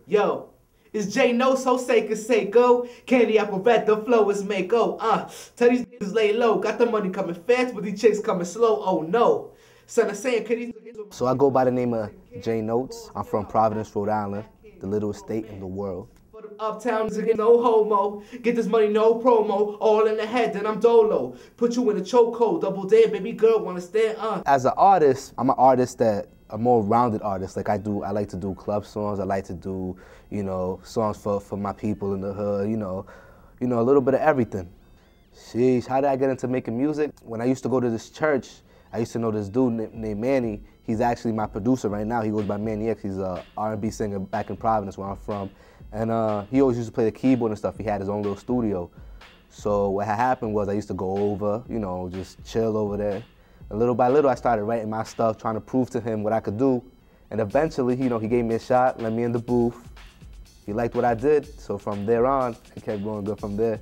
Yo, it's J No so sake and Seiko. Candy apple red, the flow is Mako. Tell these niggas lay low. Got the money coming fast, but these chicks coming slow. Oh no. Son, I'm saying, could these So I go by the name of J Notes. I'm from Providence, Rhode Island, the littlest state in the world. for the uptown niggas, no homo. Get this money, no promo. All in the head, then I'm dolo. Put you in a chokehold, double dare, baby girl, wanna stand As an artist, I'm an artist that a more rounded artist. Like I like to do club songs. I like to do, songs for my people in the hood. A little bit of everything. Sheesh, how did I get into making music? When I used to go to this church, I used to know this dude named Manny. He's actually my producer right now. He goes by Manny X. He's a R&B singer back in Providence, where I'm from. And he always used to play the keyboard and stuff. He had his own little studio. So what had happened was I used to go over, just chill over there. And little by little, I started writing my stuff, trying to prove to him what I could do. And eventually, he gave me a shot, let me in the booth. He liked what I did, so from there on, it kept going good from there.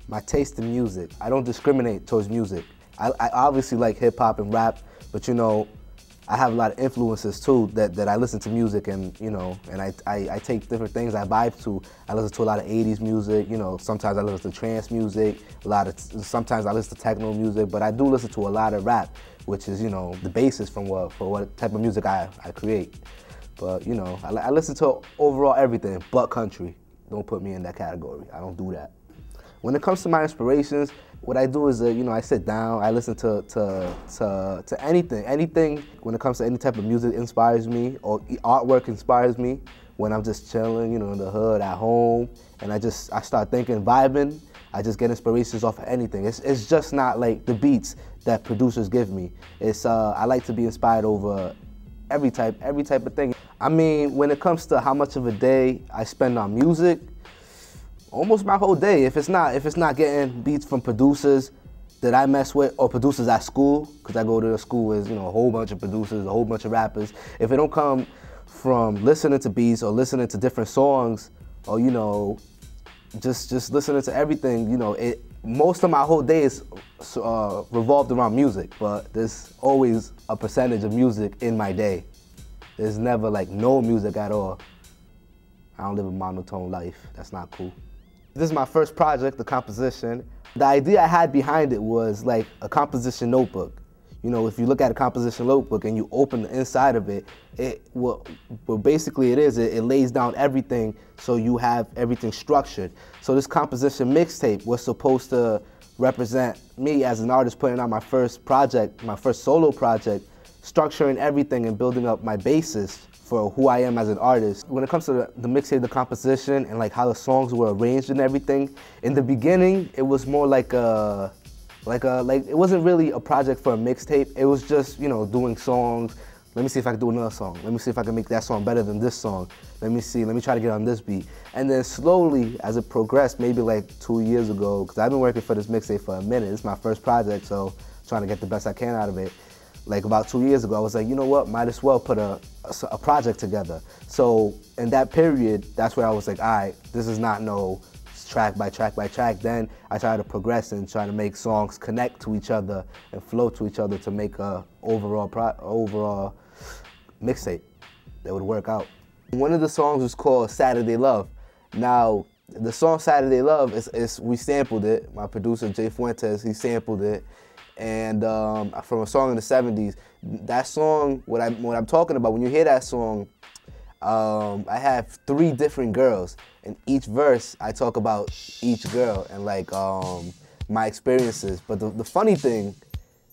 My taste in music, I don't discriminate towards music. I obviously like hip hop and rap, but I have a lot of influences too that I listen to music and I take different things I vibe to. I listen to a lot of 80s music, sometimes I listen to trance music, sometimes I listen to techno music, but I do listen to a lot of rap, which is the basis for what type of music I create. But I listen to overall everything but country. Don't put me in that category. I don't do that. When it comes to my inspirations, what I do is, I sit down, I listen to anything. When it comes to any type of music inspires me, or artwork inspires me. When I'm just chilling, in the hood, at home, and I start thinking, vibing, I just get inspirations off of anything. It's just not like the beats that producers give me. I like to be inspired over every type of thing. I mean, when it comes to how much of a day I spend on music, almost my whole day. If it's not getting beats from producers that I mess with, or producers at school, because I go to a school with a whole bunch of producers, a whole bunch of rappers. If it don't come from listening to beats or listening to different songs, or just listening to everything, most of my whole day is revolved around music. But there's always a percentage of music in my day. There's never like no music at all. I don't live a monotone life. That's not cool. This is my first project, the composition. The idea I had behind it was like a composition notebook. If you look at a composition notebook and you open the inside of it, what basically it is, it lays down everything so you have everything structured. So this composition mixtape was supposed to represent me as an artist putting out my first project, my first solo project, structuring everything and building up my basis for who I am as an artist. When it comes to the mixtape, the composition, and like how the songs were arranged and everything, in the beginning, it was more like it wasn't really a project for a mixtape. It was just, doing songs. Let me see if I can do another song. Let me see if I can make that song better than this song. Let me try to get on this beat. And then slowly, as it progressed, maybe like 2 years ago, because I've been working for this mixtape for a minute. It's my first project, so trying to get the best I can out of it. Like about 2 years ago, I was like, you know what, might as well put a project together. So in that period, that's where I was like, all right, this is not no track by track by track. Then I tried to progress and try to make songs connect to each other and flow to each other to make a overall mixtape that would work out. One of the songs was called Saturday Love. Now, the song Saturday Love, we sampled it. My producer, Jay Fuentes, he sampled it. And from a song in the 70s. That song, what I'm talking about, when you hear that song, I have 3 different girls. In each verse, I talk about each girl and like my experiences. But the funny thing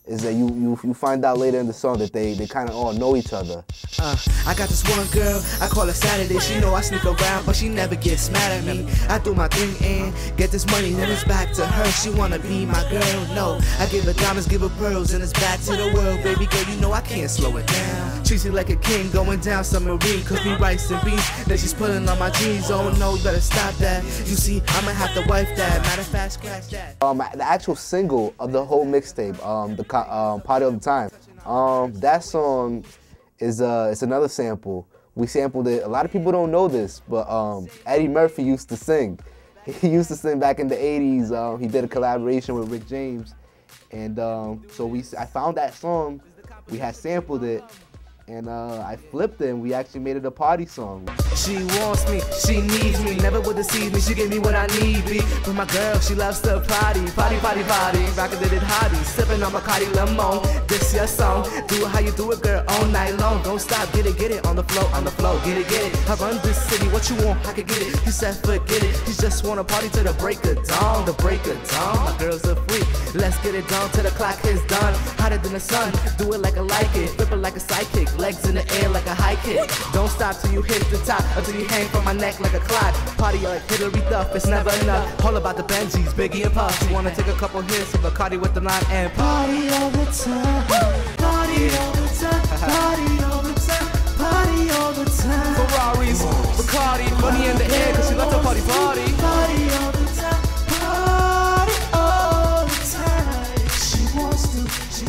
is that you find out later in the song that they kind of all know each other. I got this one girl, I call her Saturday. She know I sneak around, but she never gets mad at me. I do my thing and get this money, then it's back to her. She wanna be my girl, no. I give her diamonds, give her pearls, and it's back to the world. Baby girl, you know I can't slow it down. Treat you like a king, going down submarine, cause me rice and beef. Then she's pulling on my jeans, oh no, you better stop that. You see, I'ma have to wipe that, matter of fact, scratch that. The actual single of the whole mixtape, Party All the Time, that song is it's another sample. We sampled it. A lot of people don't know this, but Eddie Murphy used to sing. He used to sing back in the 80s. He did a collaboration with Rick James, and so I found that song. We had sampled it, and I flipped it, and we actually made it a party song. She wants me, she needs me, never would deceive me, she gave me what I need, be. But my girl, she loves to party, party, party, party. Rockin' it hottie, sippin' on Bacardi Limon. This your song, do it how you do it, girl, all night long. Don't stop, get it, on the floor, get it. I run this city, what you want, I can get it. He said forget it, he just wanna party till the break of dawn, My girl's a freak, let's get it down till the clock is done. Hotter than the sun, do it like I like it, flip it like a sidekick, legs in the air like a high kick. Don't stop till you hit the top, until you hang from my neck like a clock. Party like Hillary Duff, it's never enough. All about the Benjis, Biggie and Puff. You wanna take a couple hits of Bacardi with the lime and party all the time. Party all the time. Party all the time. Party all the time. Ferraris, Bacardi, money in the air, cause she loves to party. Party all the time. Party all the time. She wants to, she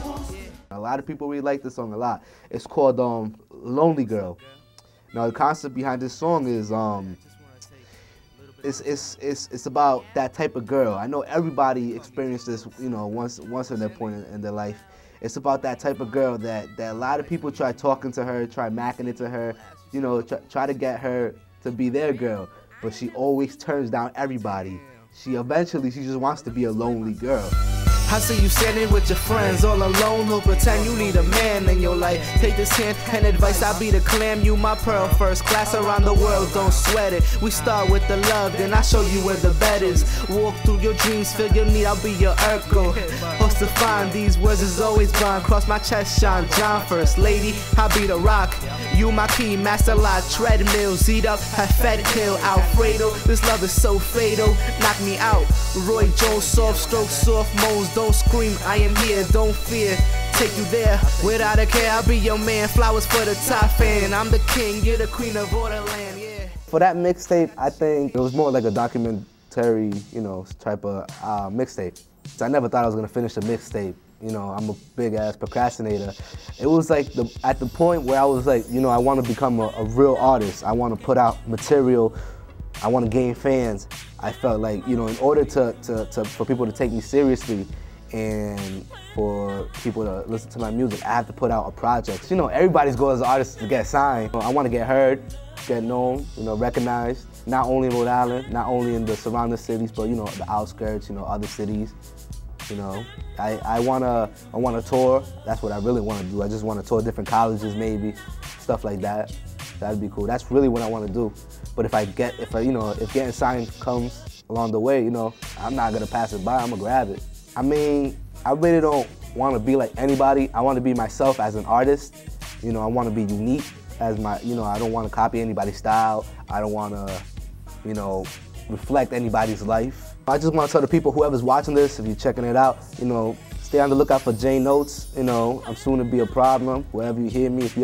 wants to. A lot of people really like this song a lot. It's called Lonely Girl. Now the concept behind this song is it's about that type of girl. I know everybody experienced this, you know, once in their point in their life. It's about that type of girl that a lot of people try talking to her, try macking it to her, you know, try to get her to be their girl, but she always turns down everybody. She just wants to be a lonely girl. I see you standing with your friends all alone, who pretend you need a man in your life. Take this hint and advice, I'll be the clam, you my pearl. First class around the world, don't sweat it. We start with the love, then I show you where the bed is. Walk through your dreams, feel your need, I'll be your Urkel. Host to find, these words is always gone. Cross my chest, shine, John first lady, I'll be the rock. You my key, master lock, treadmill, Z'd up, have fed hill, Alfredo. This love is so fatal, knock me out. Roy Jones, soft stroke, soft moans. Don't scream, I am here, don't fear. Take you there, without a care, I'll be your man. Flowers for the top fan, I'm the king, you're the queen of all the land, yeah. For that mixtape, I think it was more like a documentary, you know, type of mixtape. So I never thought I was gonna finish a mixtape. You know, I'm a big ass procrastinator. It was like at the point where I was like, you know, I want to become a real artist. I want to put out material. I want to gain fans. I felt like, you know, in order for people to take me seriously and for people to listen to my music, I have to put out a project. You know, everybody's goal as an artist is to get signed. I want to get heard, get known, you know, recognized, not only in Rhode Island, not only in the surrounding cities, but, you know, the outskirts, you know, other cities. You know, I wanna tour. That's what I really want to do. I just want to tour different colleges, maybe, stuff like that. That'd be cool. That's really what I want to do. But if getting signed comes along the way, you know, I'm not gonna pass it by. I'm gonna grab it. I mean, I really don't want to be like anybody. I want to be myself as an artist. You know, I want to be unique as my. You know, I don't want to copy anybody's style. I don't want to, you know, reflect anybody's life. I just want to tell the people, whoever's watching this, if you're checking it out, you know, stay on the lookout for J Notes. You know, I'm soon to be a problem. Wherever you hear me, if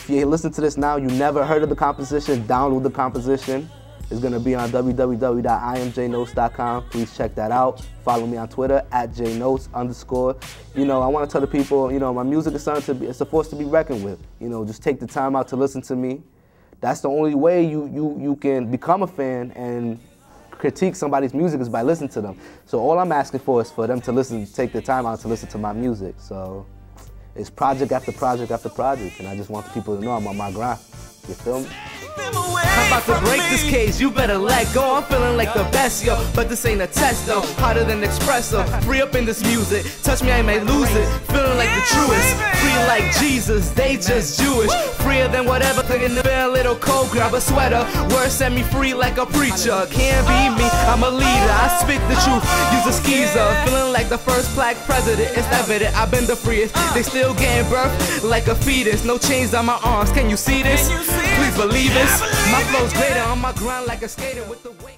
you listen to this now, you never heard of the composition, download the composition. It's gonna be on www.imjnotes.com. Please check that out. Follow me on Twitter @jnotes_. You know, I want to tell the people, you know, my music is it's a force to be reckoned with. You know, just take the time out to listen to me. That's the only way you can become a fan and critique somebody's music is by listening to them. So all I'm asking for is for them to take the time out to listen to my music. So it's project after project after project, and I just want the people to know I'm on my grind. You feel me? I'm about to break this cage, you better let go. I'm feeling like the best, yo, but this ain't a test, though. Hotter than espresso, free up in this music. Touch me, I may lose it. Feeling like the truest, free like Jesus, they just Jewish. Freer than whatever, thinking to be a little cold, grab a sweater. Word set me free like a preacher. Can't be me, I'm a leader. I spit the truth, use a skeezer. Feeling like the first black president, it's evident I've been the freest. They still getting birth like a fetus. No chains on my arms, can you see this? Please believe this. My flow's greater, on my grind like a skater with the weight.